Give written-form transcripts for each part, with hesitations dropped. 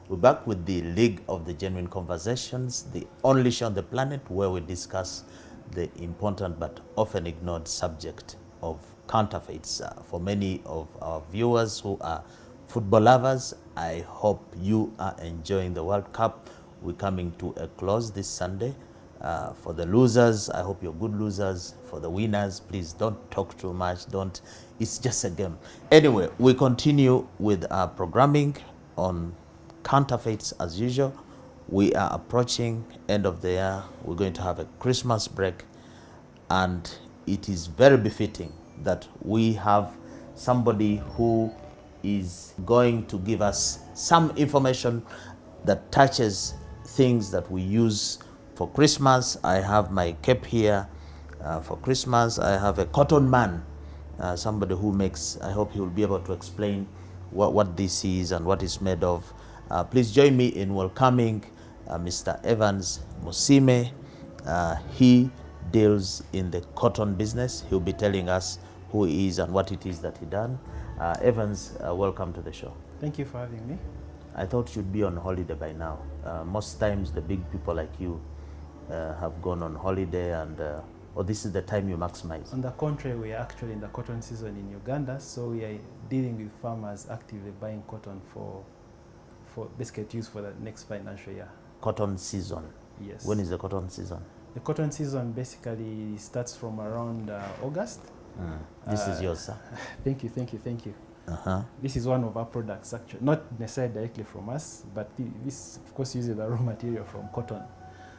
We're back with the League of the Genuine Conversations, the only show on the planet where we discuss the important but often ignored subject of counterfeits. For many of our viewers who are football lovers, I hope you are enjoying the World Cup. We're coming to a close this Sunday. For the losers, I hope you're good losers. For the winners, please don't talk too much. Don't. It's just a game. Anyway, we continue with our programming on counterfeits as usual. We are approaching end of the year. We're going to have a Christmas break, and it is very befitting that we have somebody who is going to give us some information that touches things that we use for Christmas. I have my cape here for Christmas. I have a cotton man, somebody who makes, I hope he will be able to explain what this is and what it's made of. Please join me in welcoming Mr. Evans Musime. He deals in the cotton business. He'll be telling us who he is and what it is that he done. Evans, welcome to the show. Thank you for having me. I thought you'd be on holiday by now. Most times the big people like you have gone on holiday, and or this is the time you maximize. On the contrary, we are actually in the cotton season in Uganda, so we are dealing with farmers actively buying cotton for basically use for the next financial year. Cotton season. Yes. When is the cotton season? The cotton season basically starts from around August. This is yours, sir. Thank you. This is one of our products, actually, not necessarily directly from us, but this, of course, uses the raw material from cotton.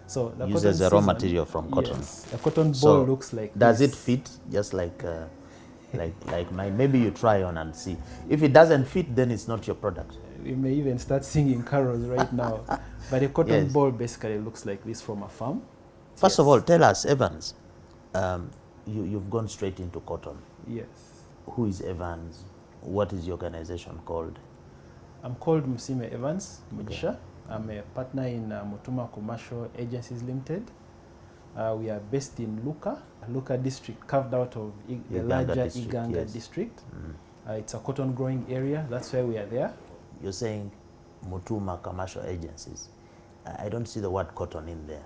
So the uses the raw material from cotton. Yes, a cotton ball So looks like does this. it fit? Just like mine. Maybe you try on and see. If it doesn't fit, then it's not your product. We may even start singing carols right now. But a cotton Yes. ball basically looks like this from a farm. First of all, tell us, Evans, you've gone straight into cotton. Yes. Who is Evans? What is your organization called? I'm called Musime Evans Mugisha. I'm a partner in Mutuma Commercial Agencies Limited. We are based in Luka district, carved out of the larger district, Iganga yes. district. It's a cotton growing area. That's why we are there. You're saying Mutuma Commercial Agencies. I don't see the word cotton in there.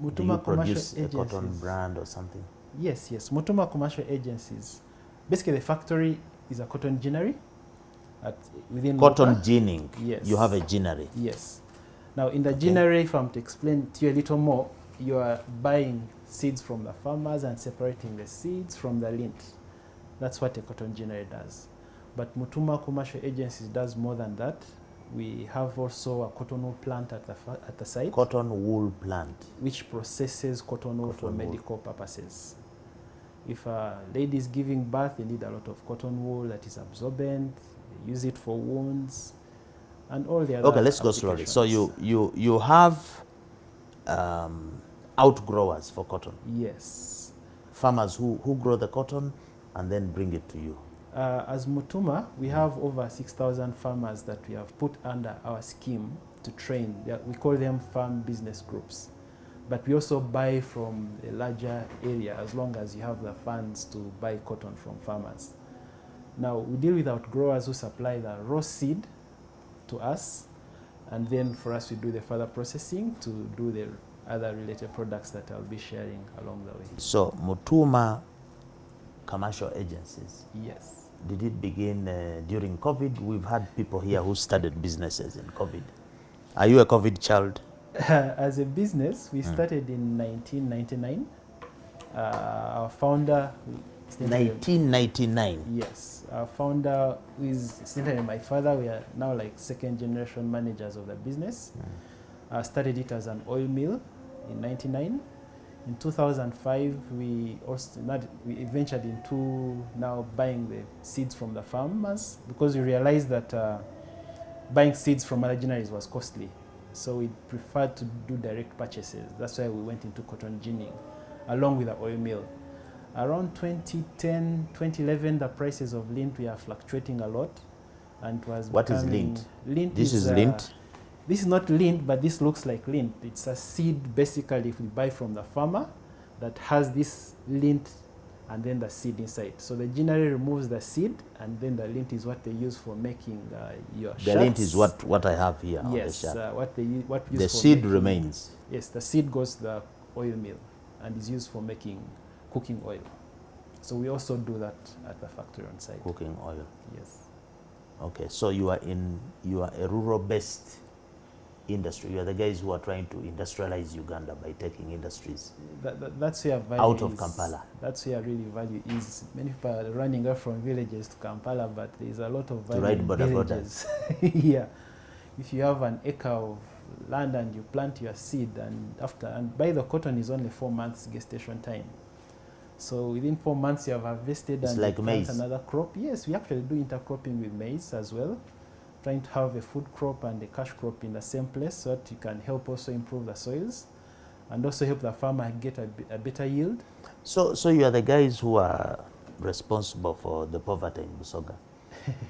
Do you Mutuma Commercial produce a Agencies. cotton brand or something? Yes. Mutuma Commercial Agencies. Basically, the factory is a cotton ginnery. Within Cotton Luka. ginning. Yes. You have a ginnery. Yes. Now, in the ginnery, if I'm to explain to you a little more, you are buying seeds from the farmers and separating the seeds from the lint. That's what a cotton ginnery does. But Mutuma Commercial Agencies does more than that. We have also a cotton wool plant at the site. Cotton wool plant. Which processes cotton wool for wool. medical purposes. If a lady is giving birth, they need a lot of cotton wool that is absorbent. They use it for wounds and all the other. Okay, let's go slowly. So you have outgrowers for cotton. Yes. Farmers who grow the cotton and then bring it to you. As Mutuma, we have over 6,000 farmers that we have put under our scheme to train. We call them farm business groups. But we also buy from a larger area as long as you have the funds to buy cotton from farmers. Now, we deal with outgrowers who supply the raw seed to us, and then for us we do the further processing to do the other related products that I'll be sharing along the way. So Mutuma Commercial Agencies. Yes. Did it begin during COVID? We've had people here who started businesses in COVID. Are you a COVID child? As a business, we started in 1999. Our founder... 1999? Yes. Our founder is essentially my father. We are now like second generation managers of the business. Started it as an oil mill in 99. In 2005, we ventured into now buying the seeds from the farmers because we realized that buying seeds from other ginneries was costly. So we preferred to do direct purchases. That's why we went into cotton ginning along with the oil mill. Around 2010, 2011, the prices of lint were fluctuating a lot. And it was What is lint? Lint This is lint? This is not lint, but this looks like lint. It's a seed, basically, if we buy from the farmer, that has this lint and then the seed inside. So the ginnery removes the seed, and then the lint is what they use for making your shirts. The lint is what I have here on the Yes, shirt. what use The for seed making, remains. Yes, the seed goes to the oil mill and is used for making cooking oil. So we also do that at the factory on site. Cooking oil. Yes. Okay, so you are a rural-based industry. You are the guys who are trying to industrialize Uganda by taking industries That's where value out of is. Kampala. That's where really value is. Many people are running up from villages to Kampala, but there's a lot of value ride in border villages. Yeah. If you have an acre of land and you plant your seed, and by the cotton is only 4 months gestation time. So within 4 months you have harvested It's and like you plant maize. another crop. Yes, we actually do intercropping with maize as well, trying to have a food crop and a cash crop in the same place so that you can help also improve the soils and also help the farmer get a better yield. So you are the guys who are responsible for the poverty in Busoga,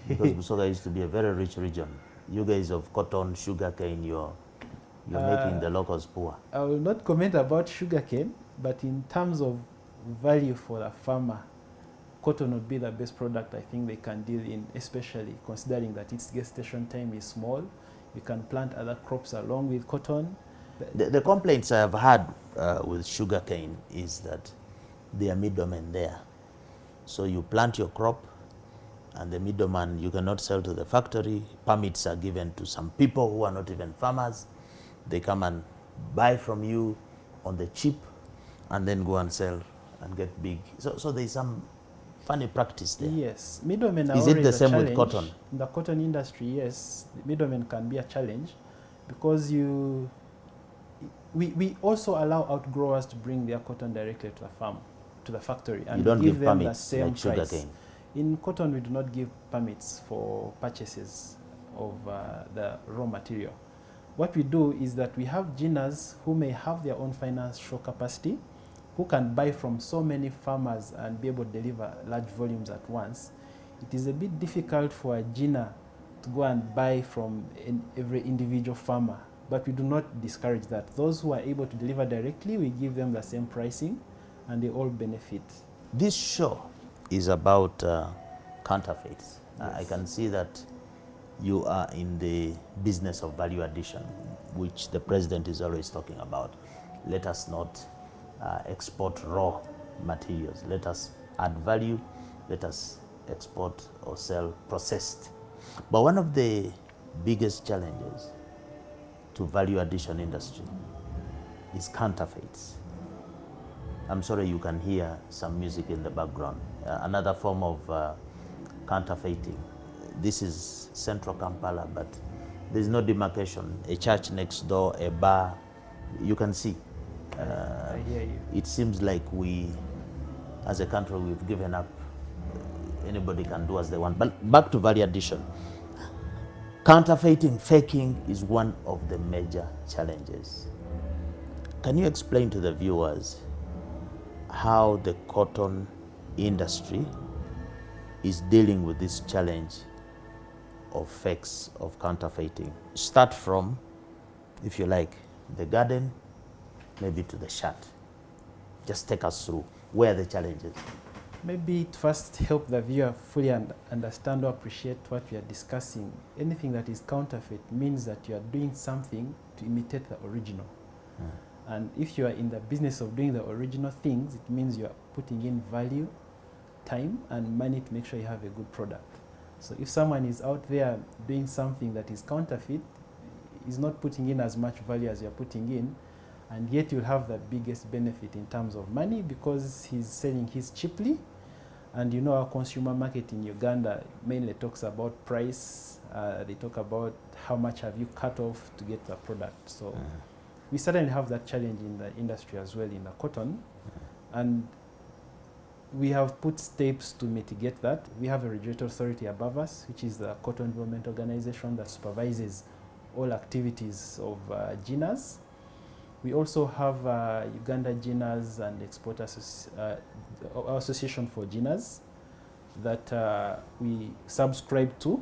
because Busoga used to be a very rich region. You guys of cotton, sugarcane, you're making the locals poor. I will not comment about sugarcane, but in terms of value for the farmer, cotton would be the best product I think they can deal in, especially considering that its gestation time is small. You can plant other crops along with cotton. The complaints I have had with sugarcane is that there are middlemen there. So you plant your crop, and the middleman, you cannot sell to the factory. Permits are given to some people who are not even farmers. They come and buy from you on the cheap and then go and sell and get big. So there's some funny practice there. Yes, middlemen are Is it always the same a with challenge. cotton? In the cotton industry, yes, the middlemen can be a challenge because we also allow outgrowers to bring their cotton directly to the farm, to the factory, and You don't give give them the permits same like price. sugarcane. In cotton, we do not give permits for purchases of the raw material. What we do is that we have ginners who may have their own financial capacity, who can buy from so many farmers and be able to deliver large volumes at once. It is a bit difficult for a ginner to go and buy from every individual farmer, but we do not discourage that. Those who are able to deliver directly, we give them the same pricing and they all benefit. This show is about counterfeits. Yes. I can see that you are in the business of value addition, which the president is always talking about. Let us not export raw materials. Let us add value. Let us export or sell processed. But one of the biggest challenges to value addition industry is counterfeits. I'm sorry, you can hear some music in the background. Another form of counterfeiting. This is central Kampala, but there's no demarcation. A church next door, a bar, you can see. I hear you. It seems like we, as a country, we've given up. Anybody can do as they want. But back to value addition. Counterfeiting, faking is one of the major challenges. Can you explain to the viewers how the cotton industry is dealing with this challenge of fakes, of counterfeiting? Start from, if you like, the garden, maybe to the shirt. Just take us through where the challenges. Maybe to first help the viewer fully understand or appreciate what we are discussing. Anything that is counterfeit means that you are doing something to imitate the original. And if you are in the business of doing the original things, it means you are putting in value, time, and money to make sure you have a good product. So if someone is out there doing something that is counterfeit, is not putting in as much value as you're putting in, and yet you'll have the biggest benefit in terms of money because he's selling his cheaply. And you know our consumer market in Uganda mainly talks about price. They talk about how much have you cut off to get the product. So we certainly have that challenge in the industry as well in the cotton. And we have put steps to mitigate that. We have a regulatory authority above us, which is the Cotton Development Organization that supervises all activities of ginners. We also have Uganda Ginners and Export Association for Ginners that we subscribe to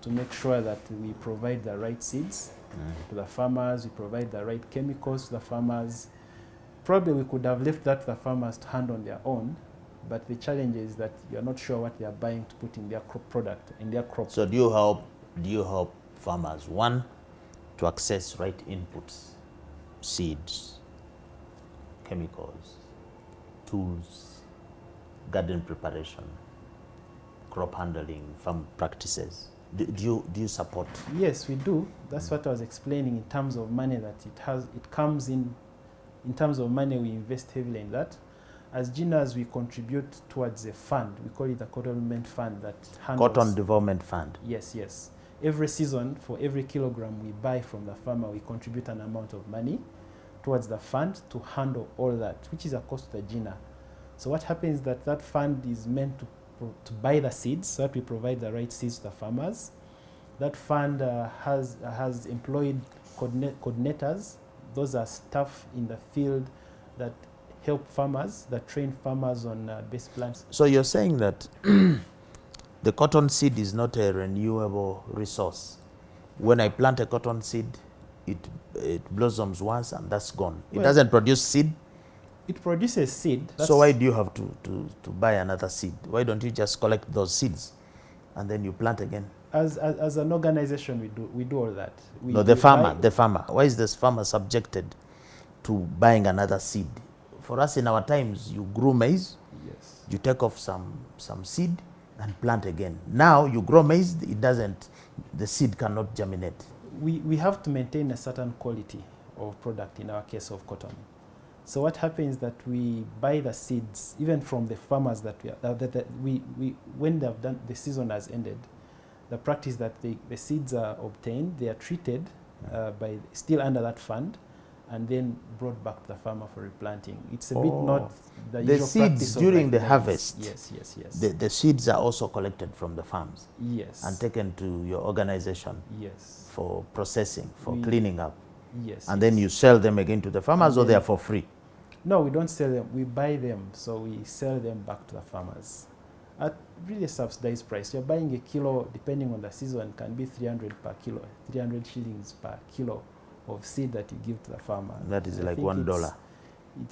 make sure that we provide the right seeds to the farmers, we provide the right chemicals to the farmers. Probably we could have left that to the farmers to hand on their own, but the challenge is that you're not sure what they are buying to put in their product, in their crop. So do you help farmers, one, to access right inputs, seeds, chemicals, tools, garden preparation, crop handling, farm practices? Do you support? Yes, we do. That's what I was explaining in terms of money that it comes in terms of money. We invest heavily in that. As GINAs, we contribute towards a fund. We call it the Cotton Development Fund that handles... Cotton Development Fund. Yes, yes. Every season, for every kilogram we buy from the farmer, we contribute an amount of money towards the fund to handle all that, which is a cost to the GINA. So what happens is that fund is meant to buy the seeds, so that we provide the right seeds to the farmers. That fund has employed coordinators. Those are staff in the field that help farmers, that train farmers on best plants. So you're saying that the cotton seed is not a renewable resource. When I plant a cotton seed, it blossoms once and that's gone. It doesn't produce seed. It produces seed. So why do you have to buy another seed? Why don't you just collect those seeds and then you plant again? As an organization, we do all that. The farmer. Why is this farmer subjected to buying another seed? For us in our times, you grow maize, yes, you take off some seed and plant again. Now you grow maize, the seed cannot germinate. We have to maintain a certain quality of product, in our case of cotton. So what happens is that we buy the seeds, even from the farmers that when they have done, the season has ended, the practice that the seeds are obtained, they are treated still under that fund, and then brought back to the farmer for replanting. It's a bit not the usual seeds practice during the harvest. Yes. The seeds are also collected from the farms. Yes. And taken to your organization. Yes. For processing, for cleaning up. Yes. And then you sell them again to the farmers, or they are for free? No, we don't sell them. We buy them, so we sell them back to the farmers at really subsidized price. You're buying a kilo, depending on the season, can be 300 per kilo, 300 shillings per kilo of seed that you give to the farmer. That is like $1.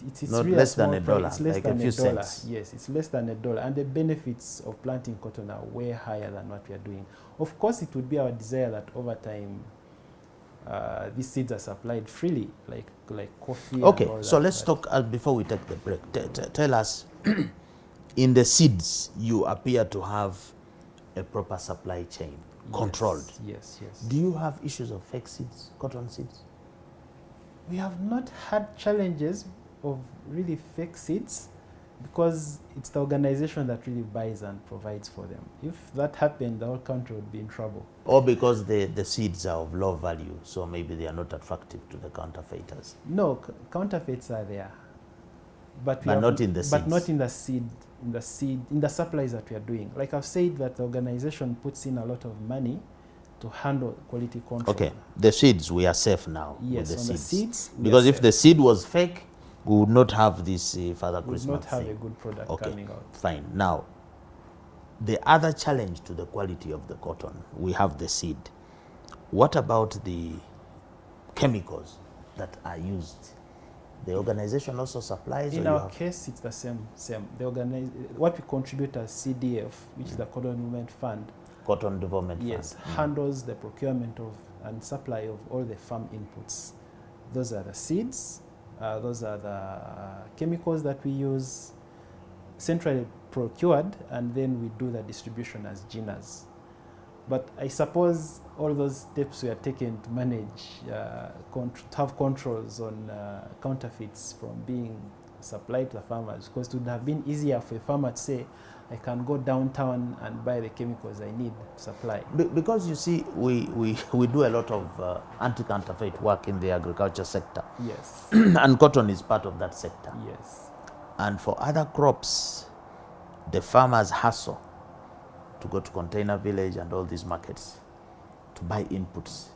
It's not really less than $1, it's less like than a few cents. Yes, it's less than $1. And the benefits of planting cotton are way higher than what we are doing. Of course, it would be our desire that over time, these seeds are supplied freely, like coffee. Okay, and all so that, let's talk before we take the break. Tell us, in the seeds, you appear to have a proper supply chain, controlled. Yes. Do you have issues of fake seeds, cotton seeds? We have not had challenges of really fake seeds, because it's the organization that really buys and provides for them. If that happened, the whole country would be in trouble. Or because the seeds are of low value, so maybe they are not attractive to the counterfeiters? No, counterfeits are there, but not in the seeds. But not in the seed, in the supplies that we are doing. Like I've said, that the organization puts in a lot of money to handle quality control. Okay, the seeds, we are safe now. Yes, with on the seeds. Because if the seed was fake, we would not have this Father we Christmas would not have thing. a good product coming out. Fine. Now, the other challenge to the quality of the cotton, we have the seed. What about the chemicals that are used? The organization also supplies? In our case, it's the same. What we contribute as CDF, which is the Cotton Development Fund. Cotton Development Fund. Yes, handles the procurement of and supply of all the farm inputs. Those are the seeds, those are the chemicals that we use, centrally procured, and then we do the distribution as GINAs. But I suppose all those steps we are taking to manage, to have controls on counterfeits from being supplied to the farmers, because it would have been easier for a farmer to say, I can go downtown and buy the chemicals I need to supply. Because you see, we do a lot of anti-counterfeit work in the agriculture sector. Yes. And cotton is part of that sector. Yes. And for other crops, the farmers hustle to go to Container Village and all these markets to buy inputs.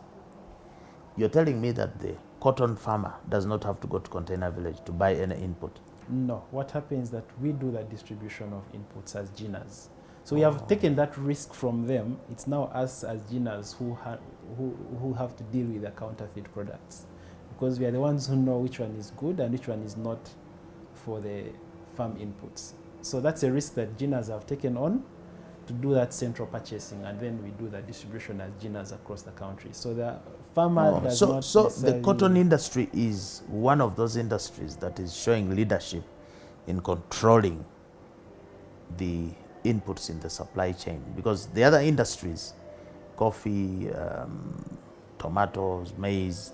You're telling me that the cotton farmer does not have to go to Container Village to buy any input? No. What happens is that we do the distribution of inputs as GINAs. So we have taken that risk from them. It's now us as GINAs who have to deal with the counterfeit products, because we are the ones who know which one is good and which one is not for the farm inputs. So that's a risk that GINAs have taken on to do that central purchasing, and then we do the distribution as GINAs across the country. So the farmer does not So the necessarily- cotton industry is one of those industries that is showing leadership in controlling the inputs in the supply chain, because the other industries, coffee, tomatoes, maize,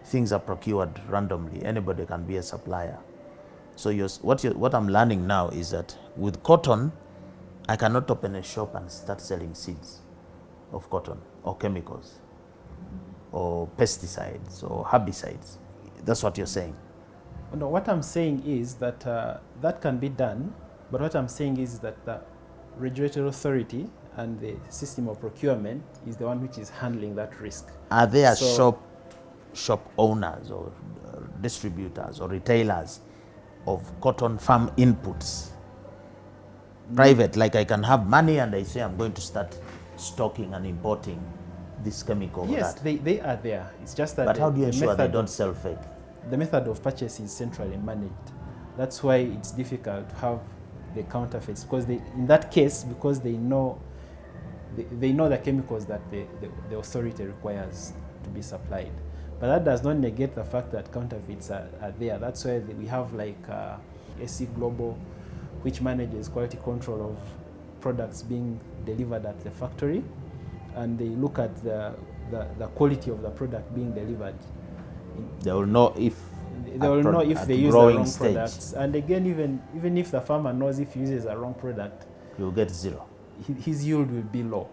things are procured randomly. Anybody can be a supplier. So what I'm learning now is that with cotton, I cannot open a shop and start selling seeds of cotton or chemicals or pesticides or herbicides. That's what you're saying. No, what I'm saying is that that can be done, but what I'm saying is that the regulatory authority and the system of procurement is the one which is handling that risk. Are there So- shop owners or distributors or retailers of cotton farm inputs? Private, like I can have money and I say I'm going to start stocking and importing this chemical or Yes, that. they are there. It's just that But how do you the ensure they method don't of- sell fake? the method of purchase is centrally managed. That's why it's difficult to have the counterfeits, because in that case, because they know the chemicals that the authority requires to be supplied. But that does not negate the fact that counterfeits are there. That's why we have like SC Global, which manages quality control of products being delivered at the factory, and they look at the quality of the product being delivered. They will know if They will know if at they use the growing wrong stage, products. And again, even if the farmer knows if he uses a wrong product, you'll get zero. his yield will be low.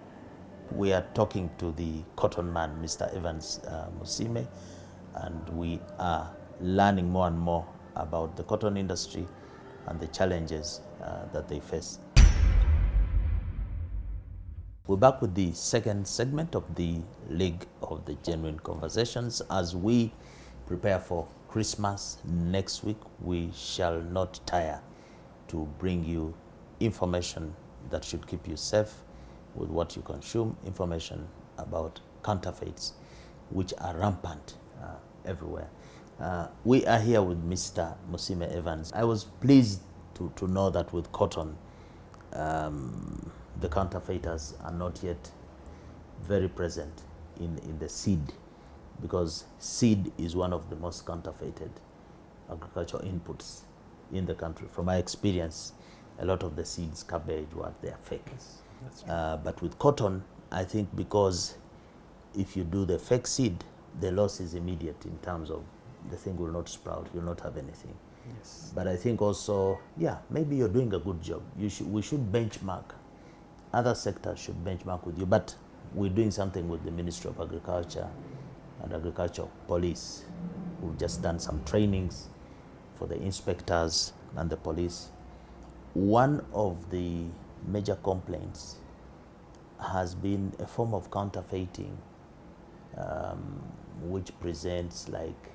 We are talking to the cotton man, Mr. Evans Musime, and we are learning more and more about the cotton industry and the challenges that they face. We're back with the second segment of the League of the Genuine Conversations. As we prepare for Christmas next week, we shall not tire to bring you information that should keep you safe with what you consume, information about counterfeits, which are rampant everywhere. We are here with Mr. Musime Evans. I was pleased to know that with cotton, the counterfeiters are not yet very present in the seed, because seed is one of the most counterfeited agricultural inputs in the country. From my experience, a lot of the seeds, cabbage, they are fake. Yes, that's true. But with cotton, I think because if you do the fake seed, the loss is immediate in terms of the thing will not sprout, you'll not have anything. Yes. But I think also, maybe you're doing a good job. We should benchmark. Other sectors should benchmark with you. But we're doing something with the Ministry of Agriculture and Agricultural Police. We've just done some trainings for the inspectors and the police. One of the major complaints has been a form of counterfeiting, which presents like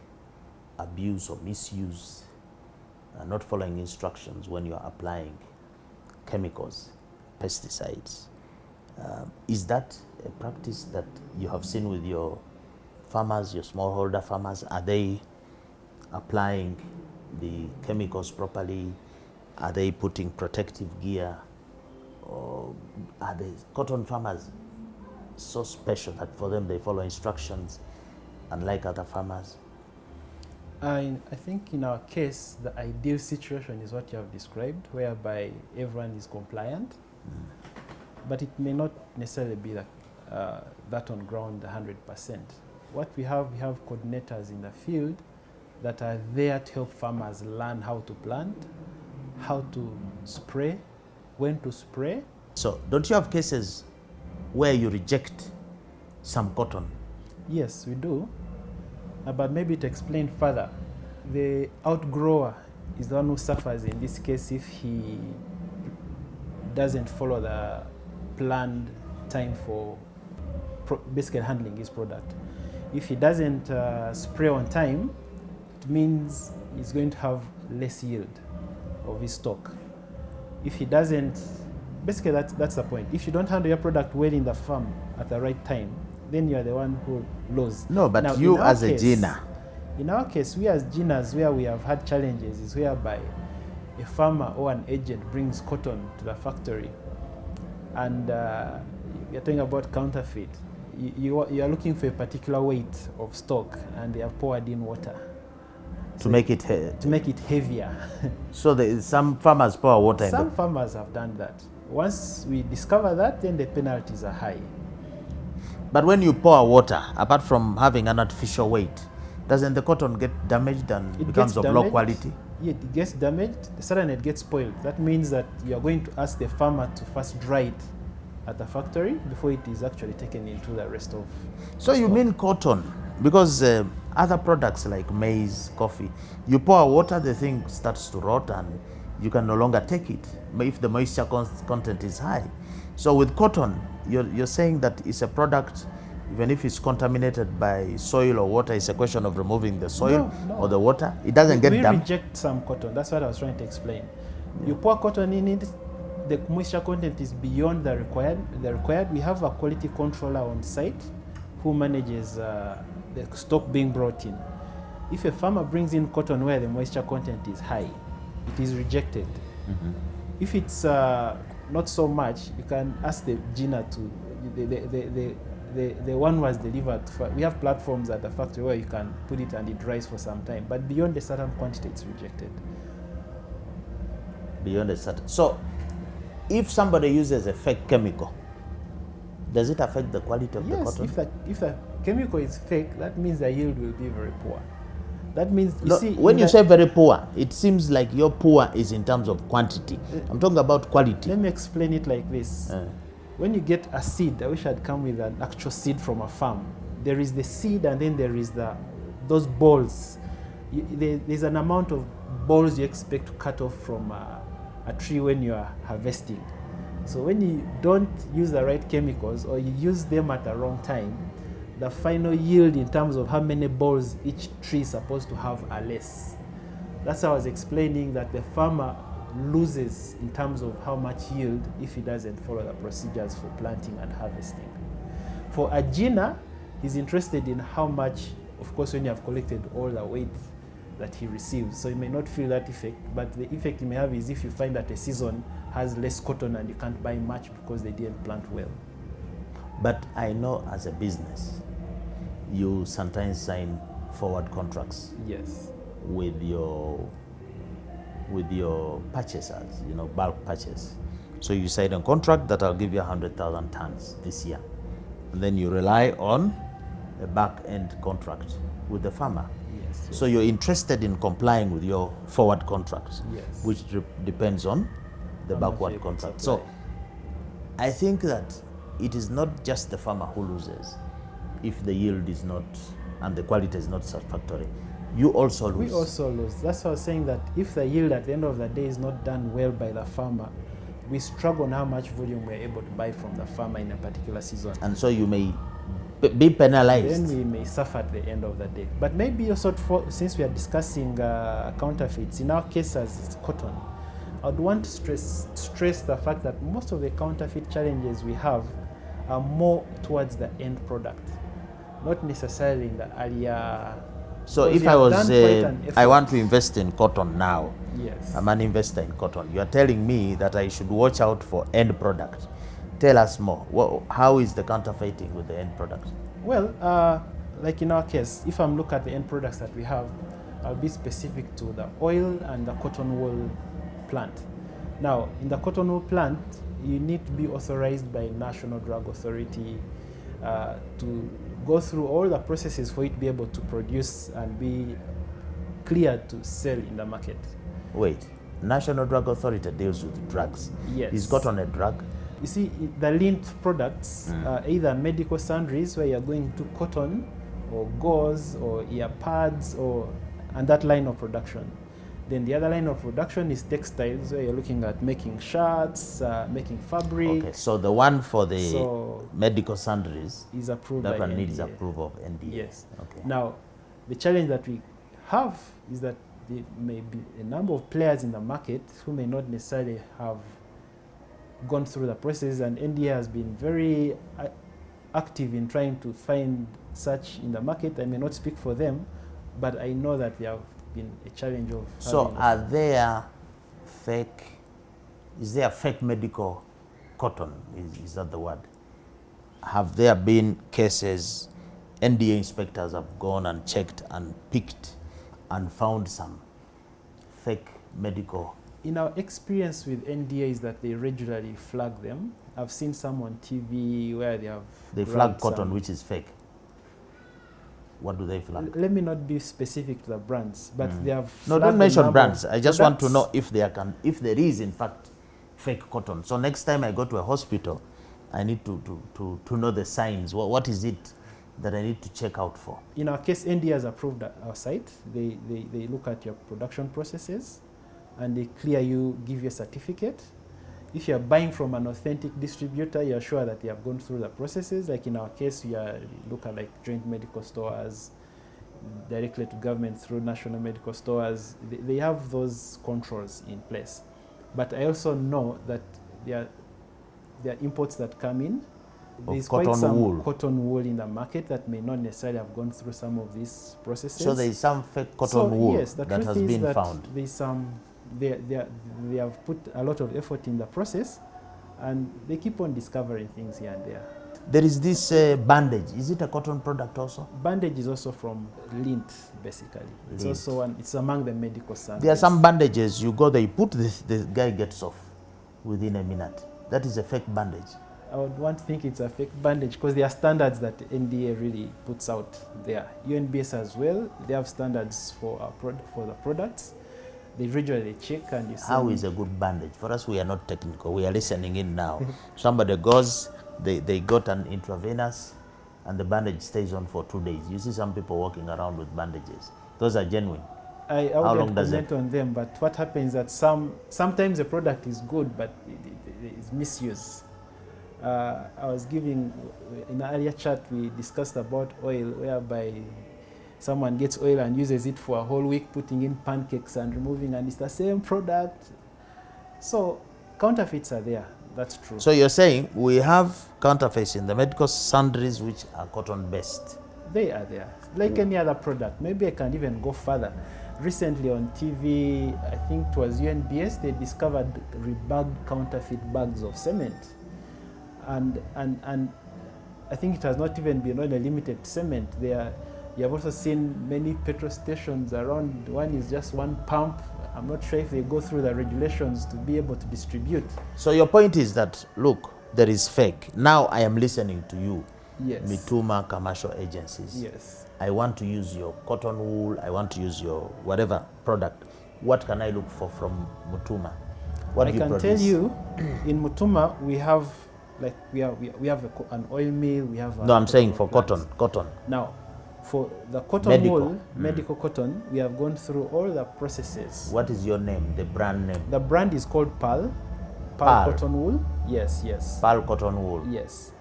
abuse or misuse, not following instructions when you are applying chemicals, pesticides. Is that a practice that you have seen with your farmers, your smallholder farmers? Are they applying the chemicals properly? Are they putting protective gear? Or are the cotton farmers so special that for them they follow instructions unlike other farmers? I think in our case, the ideal situation is what you have described, whereby everyone is compliant, but it may not necessarily be that on ground 100%. What we have coordinators in the field that are there to help farmers learn how to plant, how to spray, when to spray. So don't you have cases where you reject some cotton? Yes, we do. But maybe to explain further, the outgrower is the one who suffers in this case if he doesn't follow the planned time for basically handling his product. If he doesn't spray on time, it means he's going to have less yield of his stock. If he doesn't, basically that's the point. If you don't handle your product well in the farm at the right time, then you are the one who loses. No, but Now, you in our as a case- GINA, In our case, we as GINAs, where we have had challenges is whereby a farmer or an agent brings cotton to the factory, and you're talking about counterfeit, you are looking for a particular weight of stock, and they are poured in water To make it to make it heavier. so some farmers pour water in Some farmers have done that. Once we discover that, then the penalties are high. But when you pour water, apart from having an artificial weight, doesn't the cotton get damaged and It becomes gets of damaged. low quality? Yeah, it gets damaged. Suddenly it gets spoiled. That means that you are going to ask the farmer to first dry it at the factory before it is actually taken into the rest of. So you mean cotton? Because other products like maize, coffee, you pour water, the thing starts to rot and you can no longer take it if the moisture content is high. So with cotton, you're saying that it's a product, even if it's contaminated by soil or water, it's a question of removing the soil No. or the water. It doesn't get We damaged. reject some cotton. That's what I was trying to explain. You pour cotton in it, the moisture content is beyond the required. We have a quality controller on site who manages the stock being brought in. If a farmer brings in cotton where the moisture content is high, it is rejected. If it's not so much, you can ask the Gina to the one was delivered. We have platforms at the factory where you can put it and it dries for some time, but beyond a certain quantity, it's rejected. Beyond a certain. So if somebody uses a fake chemical, does it affect the quality of the Yes, cotton? if the chemical is fake, that means the yield will be very poor. That means, you No, see, when you say very poor, it seems like your poor is in terms of quantity. I'm talking about quality. let me explain it like this. When you get a seed, I wish I'd come with an actual seed from a farm. There is the seed and then there is those balls. There's an amount of balls you expect to cut off from a tree when you are harvesting. So when you don't use the right chemicals or you use them at the wrong time, the final yield in terms of how many balls each tree is supposed to have are less. That's how I was explaining that the farmer loses in terms of how much yield if he doesn't follow the procedures for planting and harvesting. For a Gina, he's interested in how much, of course, when you have collected all the weight that he receives. So he may not feel that effect, but the effect you may have is if you find that a season has less cotton and you can't buy much because they didn't plant well. But I know as a business, you sometimes sign forward contracts Yes. with your purchasers, bulk purchase. So you sign a contract that I'll give you 100,000 tons this year. And then you rely on a back-end contract with the farmer. Yes. So you're interested in complying with your forward contract, Yes. which depends on the How much backward you contract. supply. So I think that it is not just the farmer who loses if the yield is not and the quality is not satisfactory. You also lose. We also lose. That's why I was saying that if the yield at the end of the day is not done well by the farmer, we struggle on how much volume we're able to buy from the farmer in a particular season. And so you may be penalized. Then we may suffer at the end of the day. But maybe also, since we are discussing counterfeits, in our case as it's cotton, I would want to stress the fact that most of the counterfeit challenges we have are more towards the end product, not necessarily in the earlier. So because if we I have was, done quite an effort. I want to invest in cotton now, Yes. I'm an investor in cotton. You are telling me that I should watch out for end product. Tell us more. How is the counterfeiting with the end product? Well, like in our case, if I'm looking at the end products that we have, I'll be specific to the oil and the cotton wool plant. Now, in the cotton wool plant, you need to be authorized by National Drug Authority to go through all the processes for it to be able to produce and be cleared to sell in the market. Wait, National Drug Authority deals with drugs. Yes. Is cotton a drug? You see, the lint products, either medical sundries where you're going to cotton or gauze or ear pads and that line of production. Then the other line of production is textiles where you're looking at making shirts, making fabric. Okay, so the one for the medical sundries, is approved that by one needs NDA. approval of NDA. Yes. Okay. Now, the challenge that we have is that there may be a number of players in the market who may not necessarily have gone through the process, and NDA has been very active in trying to find such in the market. I may not speak for them, but I know that there have been a challenge of. So are there fake, is there fake medical cotton? Is that the word? Have there been cases, NDA inspectors have gone and checked and picked and found some fake medical? In our experience with NDA is that they regularly flag them. I've seen some on TV where they flag cotton which is fake. What do they flag? Let me not be specific to the brands, but they have no, don't mention brands. I just want to know if there is in fact fake cotton. So next time I go to a hospital, I need to know the signs. What is it that I need to check out for? In our case, NDA has approved our site. They look at your production processes and they clear you, give you a certificate. If you're buying from an authentic distributor, you're sure that they have gone through the processes. Like in our case, we look at like joint medical stores, directly to government through national medical stores. They have those controls in place. But I also know that there are imports that come in. There's quite some cotton wool in the market that may not necessarily have gone through some of these processes. So there is some fake cotton wool yes, that has been found. There's some. They have put a lot of effort in the process, and they keep on discovering things here and there. There is this bandage. Is it a cotton product also? Bandage is also from lint, basically. It's also it's among the medical standards. There are some bandages you go there, you put this, the guy gets off within a minute. That is a fake bandage. I would want to think it's a fake bandage because there are standards that NDA really puts out there. UNBS as well, they have standards for the products. They regularly check and you see. How is a good bandage? For us, we are not technical. We are listening in now. Somebody goes, they got an intravenous, and the bandage stays on for 2 days. You see some people walking around with bandages. Those are genuine. I wouldn't comment on them, but what happens is that sometimes the product is good, but it is misuse. I was giving, in an earlier chat, we discussed about oil, whereby someone gets oil and uses it for a whole week, putting in pancakes and removing, and it's the same product. So counterfeits are there, that's true. So you're saying we have counterfeits in the medical sundries which are cotton-based? They are there, like any other product. Maybe I can even go further. Recently on TV, I think it was UNBS, they discovered rebagged counterfeit bags of cement. And I think it has not even been only limited to cement. You have also seen many petrol stations around. One is just one pump. I'm not sure if they go through the regulations to be able to distribute. So your point is that, look, there is fake. Now I am listening to you. Yes. Mituma commercial agencies. Yes. I want to use your cotton wool. I want to use your whatever product. What can I look for from Mutuma? What do you produce? I can tell you, in Mutuma we have we have an oil mill. We have. No, I'm saying for cotton. Now, for the cotton wool, medical cotton, we have gone through all the processes. What is your name, the brand name? The brand is called Pearl. Pearl cotton wool. Yes. Pearl cotton wool. Yes.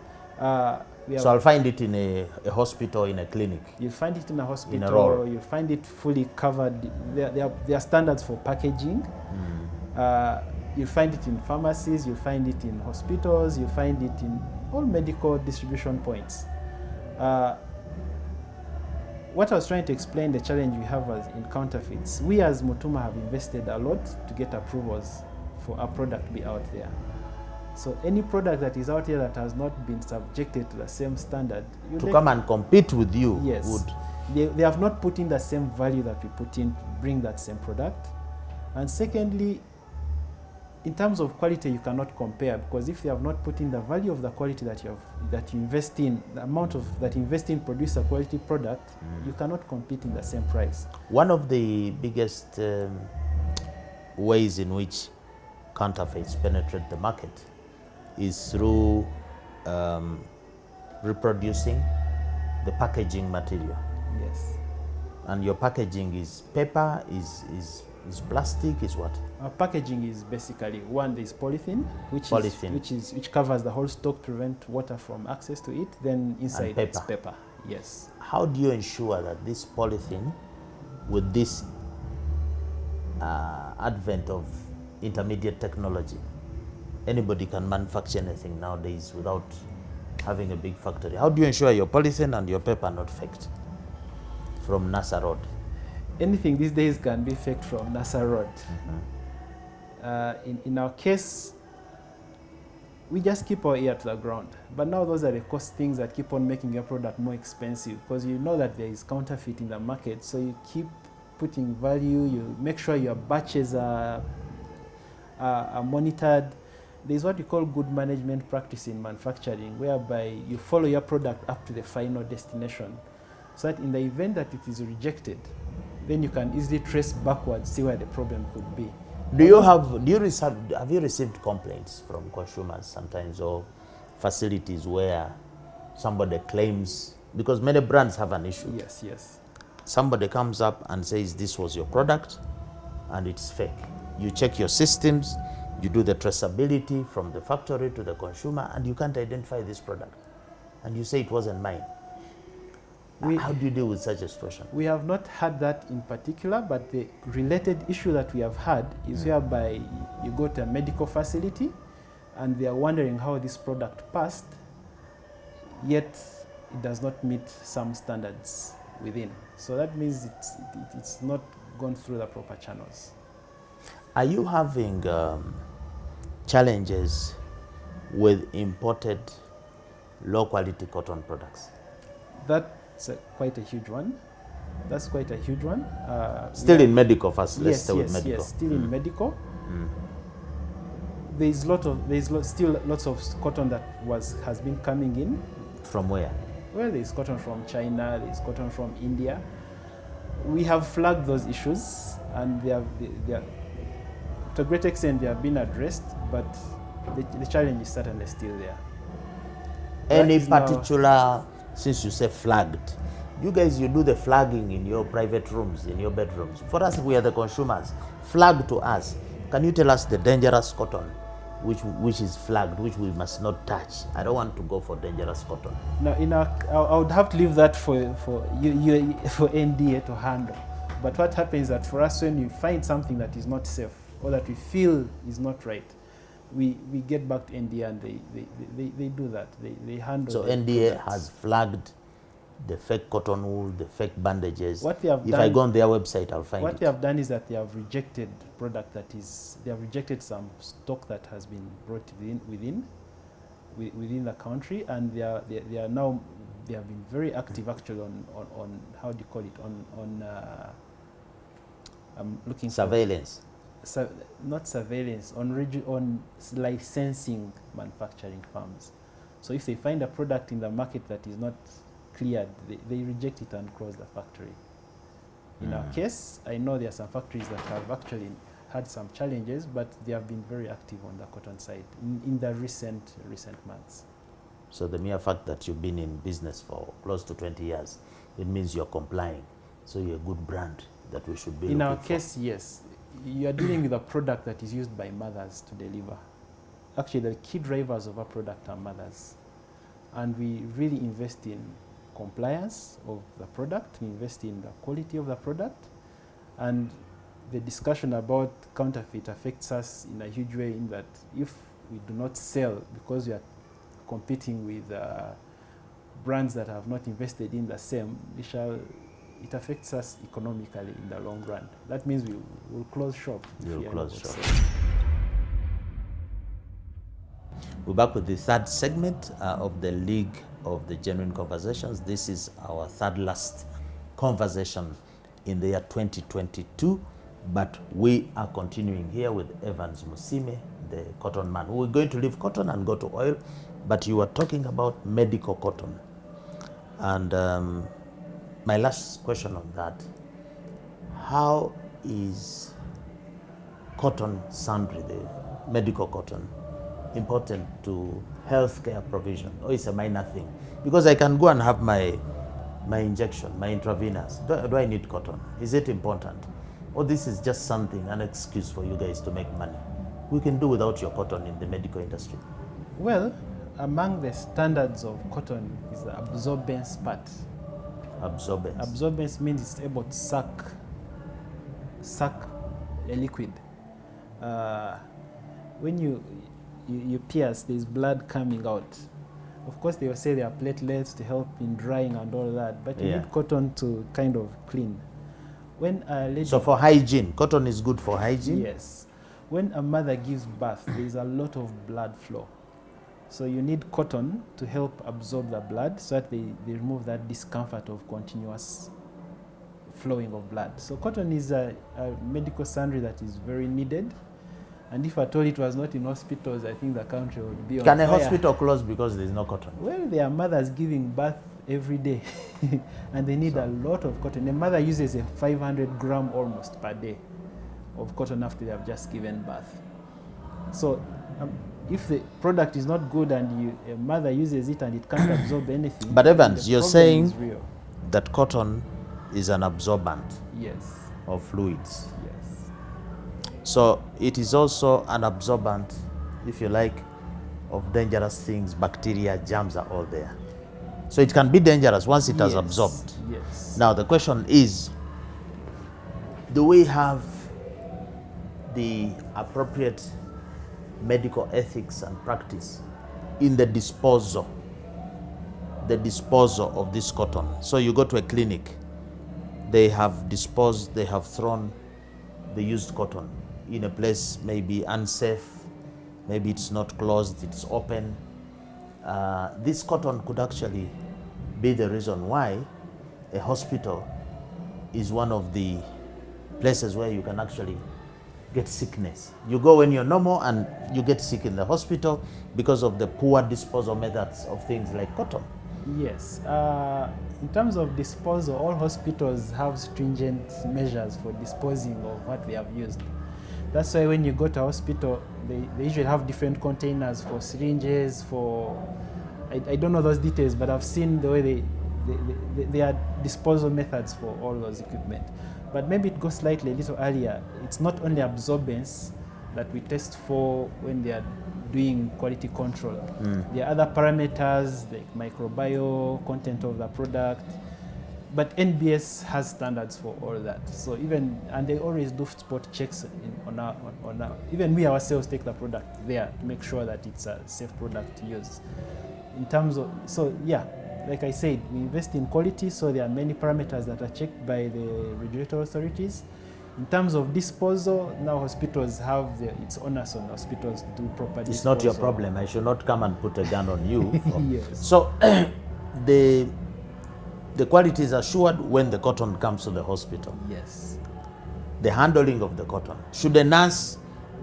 So I'll find it in a hospital, in a clinic. You'll find it in a hospital. In a roll. You'll find it fully covered. There are standards for packaging. You'll find it in pharmacies. You'll find it in hospitals. You'll find it in all medical distribution points. What I was trying to explain, the challenge we have in counterfeits, we as Mutuma have invested a lot to get approvals for our product to be out there. So any product that is out here that has not been subjected to the same standard, to come and compete with you, yes, would. They have not put in the same value that we put in to bring that same product. And secondly, in terms of quality, you cannot compare, because if you have not put in the value of the quality that you invest in, the amount of that you invest in produce a quality product, you cannot compete in the same price. One of the biggest ways in which counterfeits penetrate the market is through reproducing the packaging material. Yes. And your packaging is paper, is plastic, is what? Our packaging is basically, one, there is polythene, which covers the whole stock to prevent water from access to it. Then inside it's paper. Yes. How do you ensure that this polythene, with this advent of intermediate technology, anybody can manufacture anything nowadays without having a big factory? How do you ensure your polythene and your paper are not faked from NASA Road? Anything these days can be faked from NASA Road. In our case, we just keep our ear to the ground. But now those are the cost things that keep on making your product more expensive, because you know that there is counterfeit in the market. So you keep putting value, you make sure your batches are monitored. There's what you call good management practice in manufacturing, whereby you follow your product up to the final destination, so that in the event that it is rejected, then you can easily trace backwards, see where the problem could be. Have you received complaints from consumers sometimes, or facilities where somebody claims, because many brands have an issue? Yes, yes. Somebody comes up and says this was your product and it's fake. You check your systems, you do the traceability from the factory to the consumer, and you can't identify this product. And you say it wasn't mine. How do you deal with such a situation? We have not had that in particular, but the related issue that we have had is whereby you go to a medical facility and they are wondering how this product passed, yet it does not meet some standards within. So that means it's not gone through the proper channels. Are you having challenges with imported low quality cotton products? That's quite a huge one. That's quite a huge one. Still in medical first. Let's Yes, stay with yes, medical. yes. Still in medical. There's still lots of cotton that has been coming in. From where? Well, there's cotton from China. There's cotton from India. We have flagged those issues, and they are, to a great extent, they have been addressed. But the challenge is certainly still there. Any particular, since you say flagged, you guys, you do the flagging in your private rooms, in your bedrooms. For us, we are the consumers. Flag to us. Can you tell us the dangerous cotton, which is flagged, which we must not touch? I don't want to go for dangerous cotton. Now, I would have to leave that for NDA to handle. But what happens is that for us, when we find something that is not safe or that we feel is not right, we get back to NDA and they do that. They handle. So NDA has flagged the fake cotton wool, the fake bandages. What they have if done, I go on their website, I'll find it. What they have done is that they have rejected product they have rejected some stock that has been brought within the country, and they have been very active actually on how do you call it, I'm looking surveillance. Not surveillance, on licensing manufacturing firms. So if they find a product in the market that is not cleared, they reject it and close the factory. In our case, I know there are some factories that have actually had some challenges, but they have been very active on the cotton side in the recent months. So the mere fact that you've been in business for close to 20 years, it means you're complying. So you're a good brand that we should be in our for. case, yes. You are dealing with a product that is used by mothers to deliver. Actually, the key drivers of our product are mothers. And we really invest in compliance of the product, we invest in the quality of the product, and the discussion about counterfeit affects us in a huge way, in that if we do not sell because we are competing with brands that have not invested in the same, it affects us economically in the long run. That means we will close shop. We'll close shop. We're back with the third segment of the League of the Genuine Conversations. This is our third last conversation in the year 2022, but we are continuing here with Evans Musime, the cotton man. We're going to leave cotton and go to oil, but you were talking about medical cotton. And my last question on that, how is cotton sundry, the medical cotton, important to healthcare provision, or it's a minor thing? Because I can go and have my injection, my intravenous. Do I need cotton? Is it important? Or this is just something, an excuse for you guys to make money? We can do without your cotton in the medical industry. Well, among the standards of cotton is the absorbance part. Absorbance. Absorbance means it's able to suck a liquid. When you pierce, there's blood coming out. Of course, they will say there are platelets to help in drying and all that, but you need cotton to kind of clean. When a lady, so for hygiene, cotton is good for hygiene? Yes. when a mother gives birth, there is a lot of blood flow. So you need cotton to help absorb the blood so that they remove that discomfort of continuous flowing of blood. So cotton is a medical sundry that is very needed. And if at all it was not in hospitals, I think the country would be on Can fire. a hospital close because there is no cotton? Well, there are mothers giving birth every day and they need a lot of cotton. A mother uses a 500 gram almost per day of cotton after they have just given birth. So if the product is not good and a mother uses it and it can't absorb anything. But Evans, the you're problem saying is real. that cotton is an absorbent Yes. of fluids. Yes. So it is also an absorbent, if you like, of dangerous things. Bacteria, germs are all there. So it can be dangerous once it has absorbed. Yes. Now the question is, do we have the appropriate medical ethics and practice in the disposal of this cotton? So you go to a clinic, they have thrown the used cotton in a place maybe unsafe, maybe it's not closed, it's open. This cotton could actually be the reason why a hospital is one of the places where you can actually get sickness. You go when you're normal and you get sick in the hospital because of the poor disposal methods of things like cotton. Yes. In terms of disposal, all hospitals have stringent measures for disposing of what they have used. That's why when you go to a hospital, they usually have different containers for syringes, for, I don't know those details, but I've seen the way they are disposal methods for all those equipment. But maybe it goes slightly a little earlier. It's not only absorbance that we test for when they are doing quality control. There are other parameters like microbiome, content of the product, but NBS has standards for all that. So and they always do spot checks even we ourselves take the product there to make sure that it's a safe product to use. In terms of, so yeah, like I said, we invest in quality, so there are many parameters that are checked by the regulatory authorities. In terms of disposal, now hospitals have it's onus on hospitals to do proper disposal. It's not your problem. I should not come and put a gun on you. Yes. So the quality is assured when the cotton comes to the hospital. Yes. The handling of the cotton. Should a nurse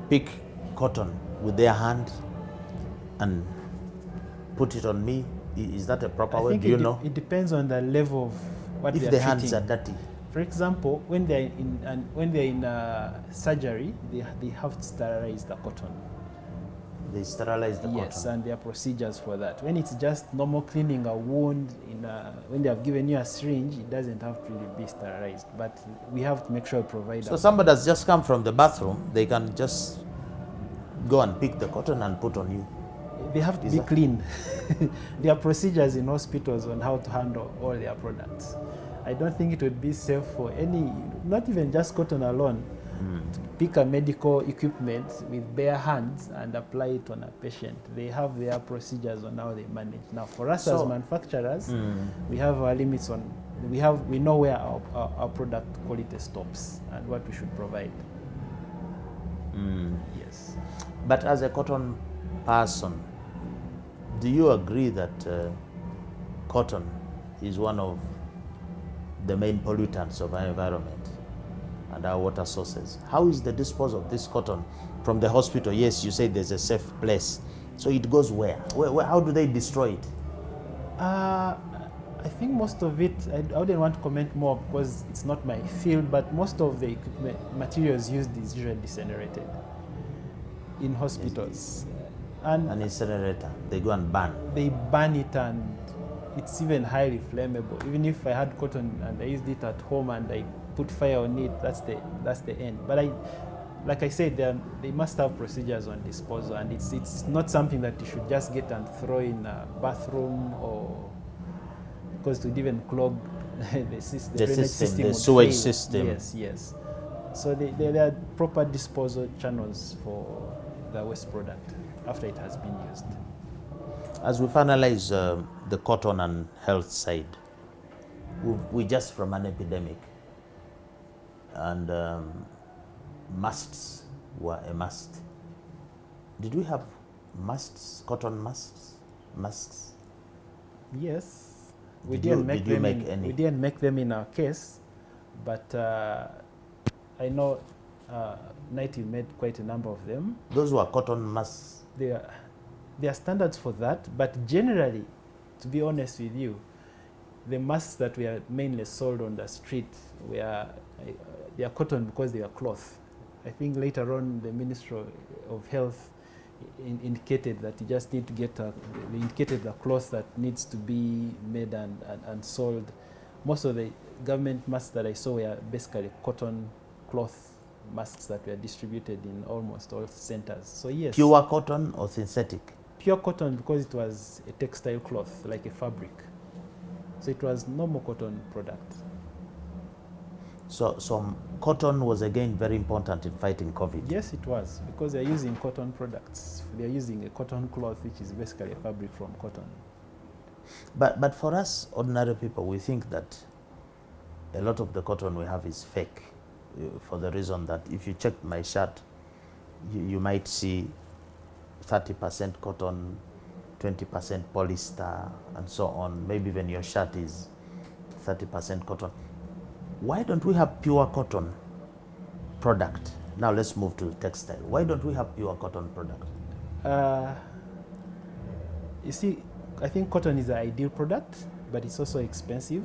pick cotton with their hand and put it on me? Is that a proper way? Do you know? It depends on the level of what they are If treating. the hands are dirty. For example, when they're in surgery, they have to sterilize the cotton. They sterilize the cotton. Yes, and there are procedures for that. When it's just normal cleaning a wound, when they have given you a syringe, it doesn't have to really be sterilized. But we have to make sure we provide. So somebody has just come from the bathroom, they can just go and pick the cotton and put on you. They have to be clean. There are procedures in hospitals on how to handle all their products. I don't think it would be safe for not even just cotton alone, to pick a medical equipment with bare hands and apply it on a patient. They have their procedures on how they manage. Now, for us as manufacturers, we have our limits on. We know where our product quality stops and what we should provide. Yes. But as a cotton person, do you agree that cotton is one of the main pollutants of our environment and our water sources? How is the disposal of this cotton from the hospital? Yes, you say there's a safe place. So it goes where? How do they destroy it? I think most of it, I wouldn't want to comment more because it's not my field, but most of the materials used is usually incinerated in hospitals. An incinerator, they go and burn. They burn it, and it's even highly flammable. Even if I had cotton and I used it at home and I put fire on it, that's the end. But like I said, they must have procedures on disposal, and it's not something that you should just get and throw in a bathroom, or because it would even clog the sewage system. Yes. So there are proper disposal channels for the waste product after it has been used. As we finalize the cotton and health side, we just from an epidemic, and masks were a must. Did we have masks, cotton masks? Masks? Yes, we Did didn't you- make did you them. make any? We didn't make them in our case, but I know Nighty made quite a number of them. Those were cotton masks. There are standards for that, but generally, to be honest with you, the masks that were mainly sold on the street were they are cotton because they are cloth. I think later on the Ministry of Health indicated that you just need to get they indicated the cloth that needs to be made and sold. Most of the government masks that I saw were basically cotton cloth masks that were distributed in almost all centers. So yes, Pure cotton or synthetic? pure cotton because it was a textile cloth, like a fabric. So it was normal cotton product. So cotton was again very important in fighting COVID. Yes, it was, because they're using cotton products. They're using a cotton cloth, which is basically a fabric from cotton. But for us ordinary people, we think that a lot of the cotton we have is fake, for the reason that if you check my shirt, you might see 30% cotton, 20% polyester, and so on. Maybe even your shirt is 30% cotton. Why don't we have pure cotton product? Now let's move to textile. Why don't we have pure cotton product? You see, I think cotton is the ideal product, but it's also expensive.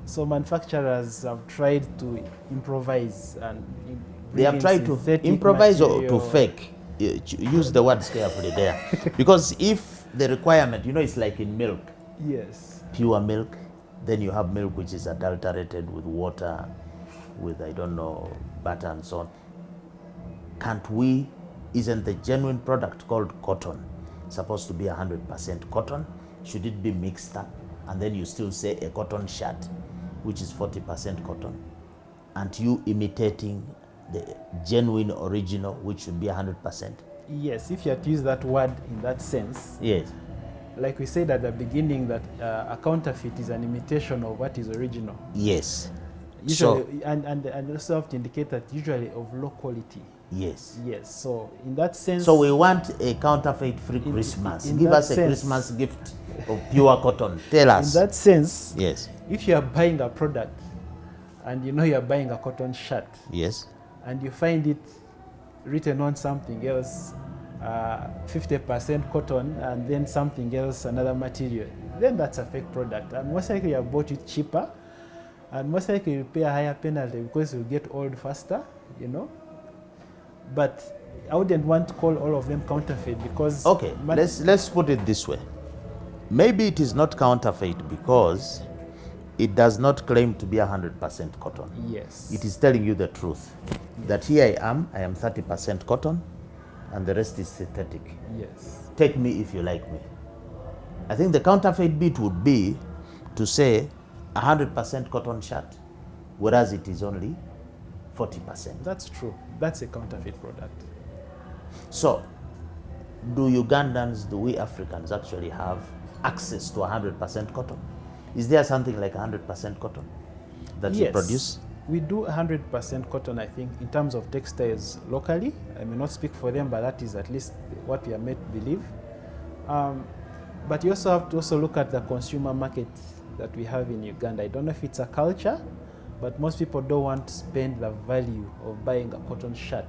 So manufacturers have tried to improvise and They have tried to improvise or to fake. Use the words carefully there. Because if the requirement, it's like in milk, Yes. pure milk, then you have milk which is adulterated with water, with, I don't know, butter and so on. Isn't the genuine product called cotton supposed to be 100% cotton? Should it be mixed up? And then you still say a cotton shirt, which is 40% cotton, and you imitating the genuine original, which should be 100%? Yes, if you had to use that word in that sense, Yes. like we said at the beginning, that a counterfeit is an imitation of what is original. Yes. Usually, and also have to indicate that usually of low quality. Yes. Yes, so in that sense. So we want a counterfeit-free Christmas. in Give that us a sense- Christmas gift of pure cotton. Tell us. In that sense, Yes. if you are buying a product and you are buying a cotton shirt Yes. and you find it written on something else, 50% cotton and then something else, another material, then that's a fake product. And most likely you have bought it cheaper, and most likely you pay a higher penalty because you'll get old faster, But I wouldn't want to call all of them counterfeit because... Okay, let's put it this way. Maybe it is not counterfeit because it does not claim to be 100% cotton. Yes. It is telling you the truth. That here I am 30% cotton, and the rest is synthetic. Yes. Take me if you like me. I think the counterfeit bit would be to say 100% cotton shirt, whereas it is only 40%. That's true. That's a counterfeit product. So, do we Africans actually have access to 100% cotton? Is there something like 100% cotton that you produce? We do 100% cotton, I think, in terms of textiles locally. I may not speak for them, but that is at least what we are made to believe. But you also have to look at the consumer market that we have in Uganda. I don't know if it's a culture, but most people don't want to spend the value of buying a cotton shirt.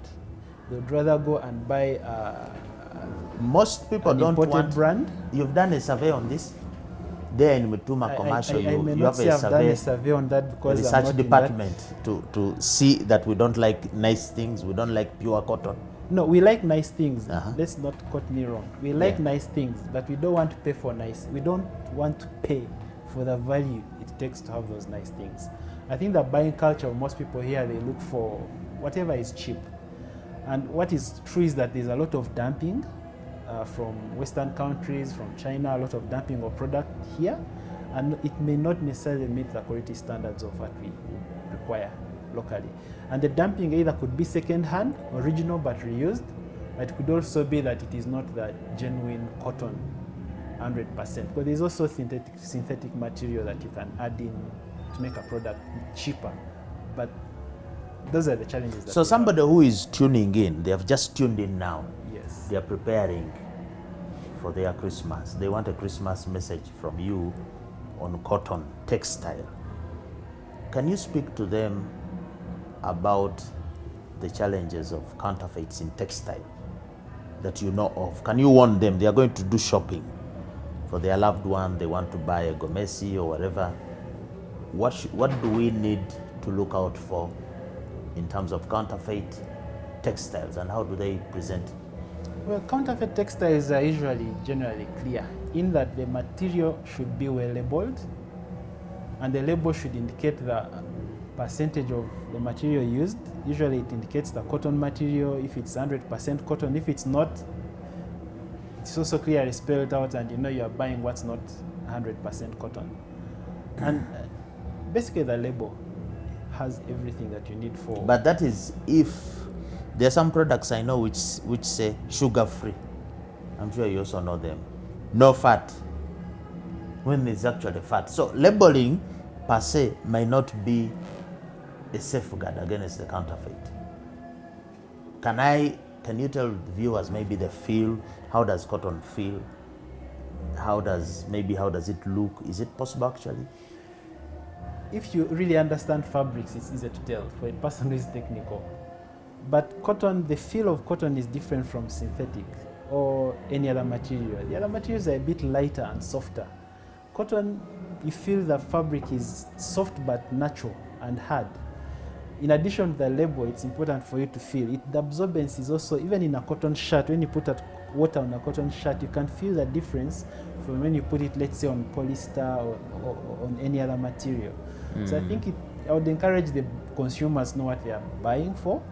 They would rather go and buy most people don't want brand. You've done a survey on this? There in Mutuma commercial, I may you not have say a I've done a survey on that because I'm research not in department to see that we don't like nice things, we don't like pure cotton. No, we like nice things. Uh-huh. Let's not quote me wrong. We like Yeah. nice things, but we don't want to pay for nice. We don't want to pay for the value it takes to have those nice things. I think the buying culture of most people here, they look for whatever is cheap. And what is true is that there's a lot of dumping from Western countries, from China, a lot of dumping of product here, and it may not necessarily meet the quality standards of what we require locally. And the dumping either could be second-hand, original but reused, but it could also be that it is not the genuine cotton 100%, because there's also synthetic material that you can add in to make a product cheaper. But those are the challenges. That So we somebody who is tuning in, they have just tuned in now. have. Yes. They are preparing for their Christmas. They want a Christmas message from you on cotton textile. Can you speak to them about the challenges of counterfeits in textile that you know of? Can you warn them? They are going to do shopping for their loved one. They want to buy a gomesi or whatever. What do we need to look out for in terms of counterfeit textiles, and how do they present it? Well, counterfeit textiles are usually generally clear in that the material should be well labeled, and the label should indicate the percentage of the material used. Usually it indicates the cotton material, if it's 100% cotton. If it's not, it's also clearly spelled out, and you know you are buying what's not 100% cotton. And basically the label has everything that you need for. But that is if there are some products I know which say sugar free. I'm sure you also know them. No fat, when it's actually fat. So labeling per se might not be a safeguard against the counterfeit. Can you tell the viewers maybe the feel? How does cotton feel? How does it look? Is it possible actually? If you really understand fabrics, it's easy to tell for a person who is technical. But cotton, the feel of cotton is different from synthetic or any other material. The other materials are a bit lighter and softer. Cotton, you feel the fabric is soft but natural and hard. In addition to the label, it's important for you to feel it. The absorbance is also, even in a cotton shirt, when you put water on a cotton shirt, you can feel the difference from when you put it, let's say, on polyester or on any other material. So I think I would encourage the consumers to know what they are buying for,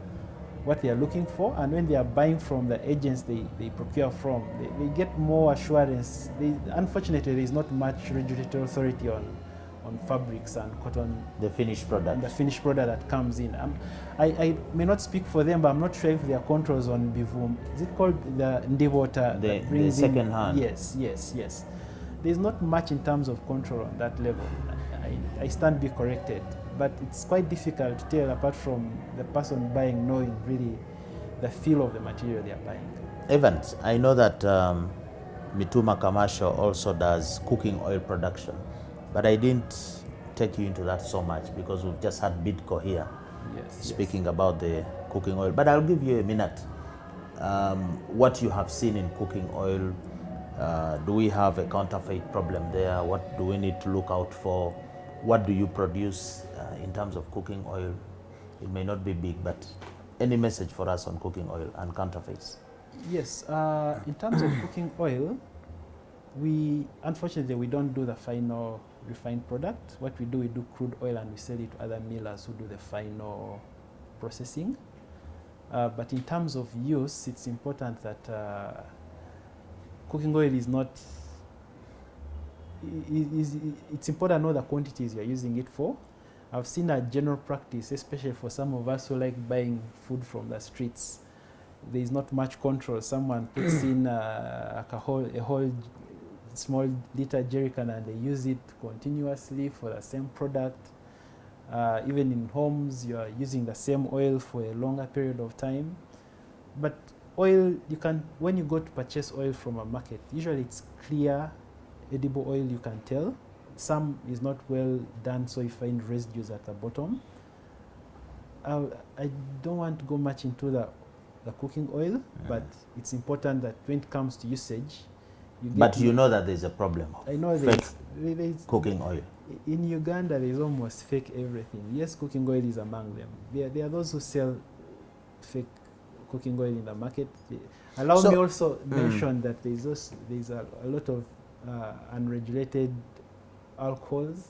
what they are looking for, and when they are buying from the agents they procure from, they get more assurance. Unfortunately, there is not much regulatory authority on fabrics and cotton. The finished product. The finished product that comes in. I may not speak for them, but I'm not sure if there are controls on Bivum. Is it called the Ndiwater? The second hand. Yes. There's not much in terms of control on that level. I stand be corrected, but it's quite difficult to tell apart from the person buying knowing really the feel of the material they are buying. Evans, I know that Mituma Commercial also does cooking oil production, but I didn't take you into that so much because we've just had Bidco here speaking about the cooking oil. But I'll give you a minute. What you have seen in cooking oil, do we have a counterfeit problem there? What do we need to look out for? What do you produce in terms of cooking oil? It may not be big, but any message for us on cooking oil and counterfeits? Yes, in terms of cooking oil, unfortunately we don't do the final refined product. What we do crude oil and we sell it to other millers who do the final processing. But in terms of use, it's important that cooking oil is not, it's important to know the quantities you're using it for. I've seen a general practice, especially for some of us who like buying food from the streets. There is not much control. Someone puts in a whole small liter jerrycan and they use it continuously for the same product. Even in homes, you are using the same oil for a longer period of time. But oil, when you go to purchase oil from a market, usually it's clear, edible oil, you can tell. Some is not well done, so you find residues at the bottom. I don't want to go much into the cooking oil, but it's important that when it comes to usage, you know that there's a problem of I know there's cooking oil. In Uganda, there's almost fake everything. Yes, cooking oil is among them. There are those who sell fake cooking oil in the market. Allow me also mention that there's a lot of unregulated alcohols,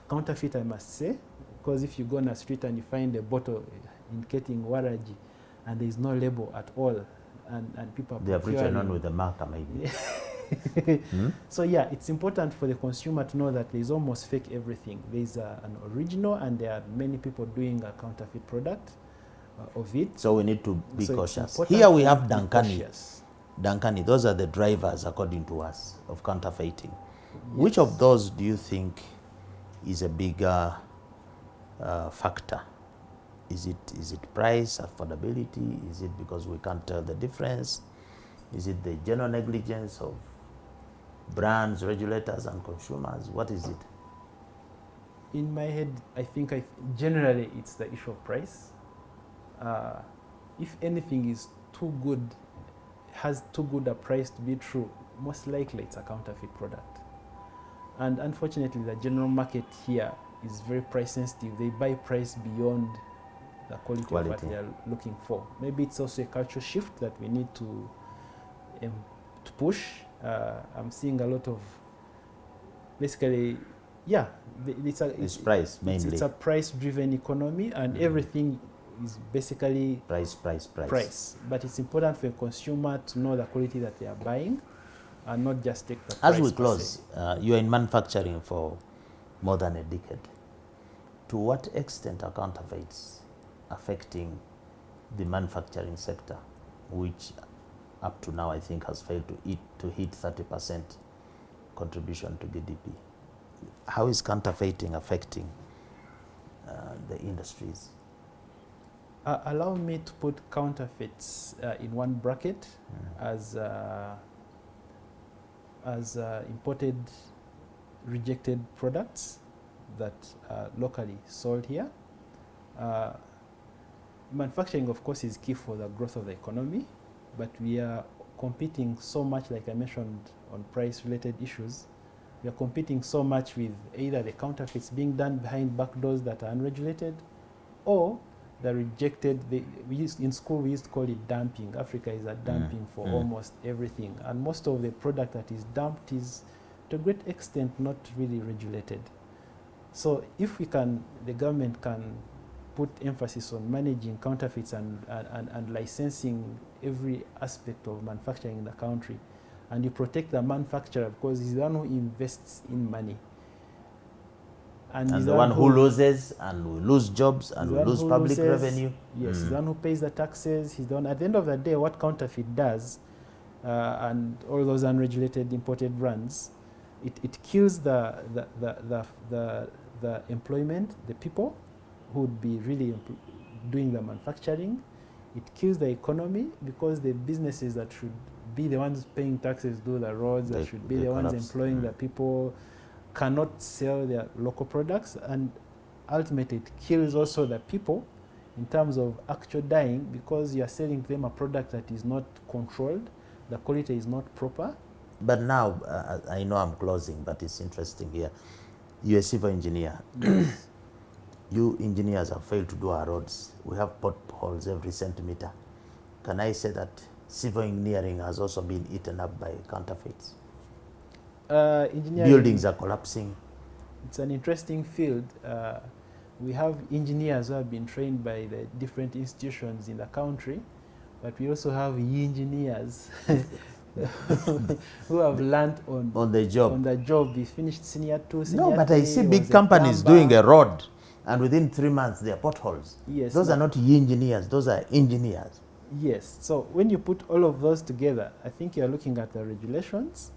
counterfeit, I must say, because if you go on a street and you find a bottle indicating Waraji and there is no label at all, and people they have written on with the marker maybe. So yeah, it's important for the consumer to know that there's almost fake everything. There's an original, and there are many people doing a counterfeit product of it. So we need to be cautious. Here we have Dankani, those are the drivers, according to us, of counterfeiting. Yes. Which of those do you think is a bigger factor? Is it price, affordability? Is it because we can't tell the difference? Is it the general negligence of brands, regulators, and consumers? What is it? In my head, I think generally it's the issue of price. If anything is too good, has too good a price to be true, most likely it's a counterfeit product. And unfortunately, the general market here is very price sensitive. They buy price beyond the quality of what they are looking for. Maybe it's also a cultural shift that we need to push. I'm seeing a lot of, basically, yeah, it's price mainly. It's a price-driven economy, and everything is basically price. But it's important for a consumer to know the quality that they are buying, and not just take the price. As we close, you are in manufacturing for more than a decade. To what extent are counterfeits affecting the manufacturing sector, which up to now I think has failed to hit 30% contribution to GDP? How is counterfeiting affecting the industries? Allow me to put counterfeits in one bracket as imported, rejected products that are locally sold here. Manufacturing, of course, is key for the growth of the economy, but we are competing so much, like I mentioned, on price-related issues. We are competing so much with either the counterfeits being done behind back doors that are unregulated, or the rejected. In school, we used to call it dumping. Africa is a dumping for almost everything, and most of the product that is dumped is, to a great extent, not really regulated. So if the government can put emphasis on managing counterfeits and licensing every aspect of manufacturing in the country, and you protect the manufacturer because he's the one who invests in money. And the one who loses, and will lose jobs, and will lose public revenue. Yes, he's the one who pays the taxes. He's the one, at the end of the day, what counterfeit does, and all those unregulated imported brands, it kills the employment, the people who would be really doing the manufacturing. It kills the economy because the businesses that should be the ones paying taxes, do the roads, that should be the ones employing the people, cannot sell their local products, and ultimately it kills also the people in terms of actual dying, because you are selling them a product that is not controlled, the quality is not proper. But now, I know I'm closing, but it's interesting here. You're a civil engineer. You engineers have failed to do our roads. We have potholes every centimeter. Can I say that civil engineering has also been eaten up by counterfeits? Buildings are collapsing. It's an interesting field. We have engineers who have been trained by the different institutions in the country, but we also have engineers who have learned on the job. We finished senior 2, senior 3. No, but I see big companies doing a road, and within 3 months there are potholes. Yes, those are not engineers, those are engineers. Yes, so when you put all of those together, I think you're looking at the regulations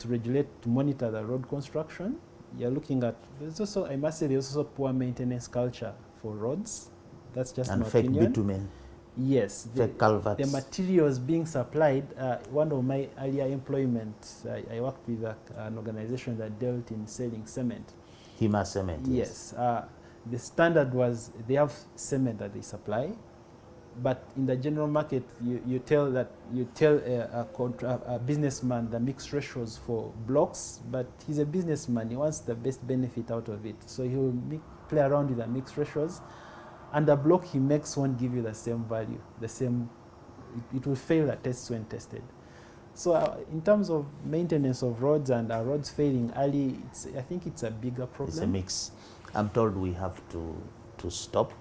to monitor the road construction. You're looking at, there's also, I must say, there's also poor maintenance culture for roads. That's just my opinion. And fake bitumen. Yes, fake culverts. The materials being supplied. One of my earlier employments, I worked with an organization that dealt in selling cement. Hima Cement. Yes. The standard was they have cement that they supply, but in the general market, you tell a businessman the mixed ratios for blocks, but he's a businessman. He wants the best benefit out of it, so he will play around with the mixed ratios, and the block he makes won't give you the same value. It will fail the tests when tested. So in terms of maintenance of roads and our roads failing early, I think it's a bigger problem. It's a mix. I'm told we have to stop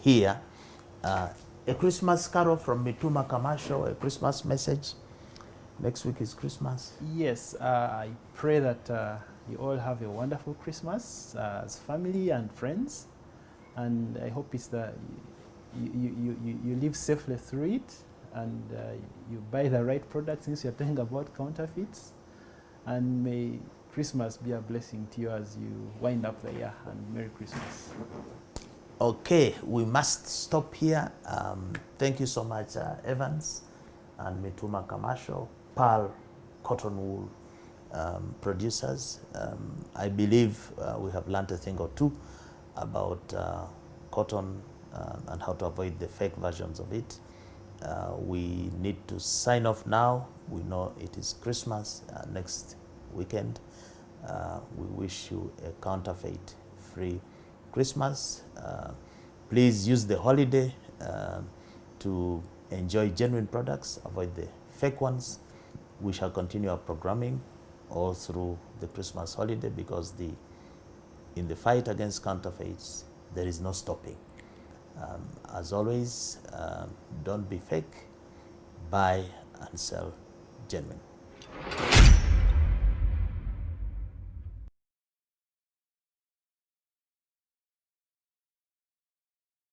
here. A Christmas carol from Mituma Commercial, a Christmas message. Next week is Christmas. Yes, I pray that you all have a wonderful Christmas as family and friends, and I hope it's that you live safely through it, and you buy the right products, since you're talking about counterfeits, and may Christmas be a blessing to you as you wind up the year, and Merry Christmas. Okay, we must stop here. Thank you so much, Evans and Mituma Commercial, Pearl Cotton Wool producers. I believe we have learned a thing or two about cotton and how to avoid the fake versions of it. We need to sign off now. We know it is Christmas next weekend. We wish you a counterfeit-free Christmas. Please use the holiday to enjoy genuine products, avoid the fake ones. We shall continue our programming all through the Christmas holiday because in the fight against counterfeits, there is no stopping. As always, don't be fake, buy and sell genuine.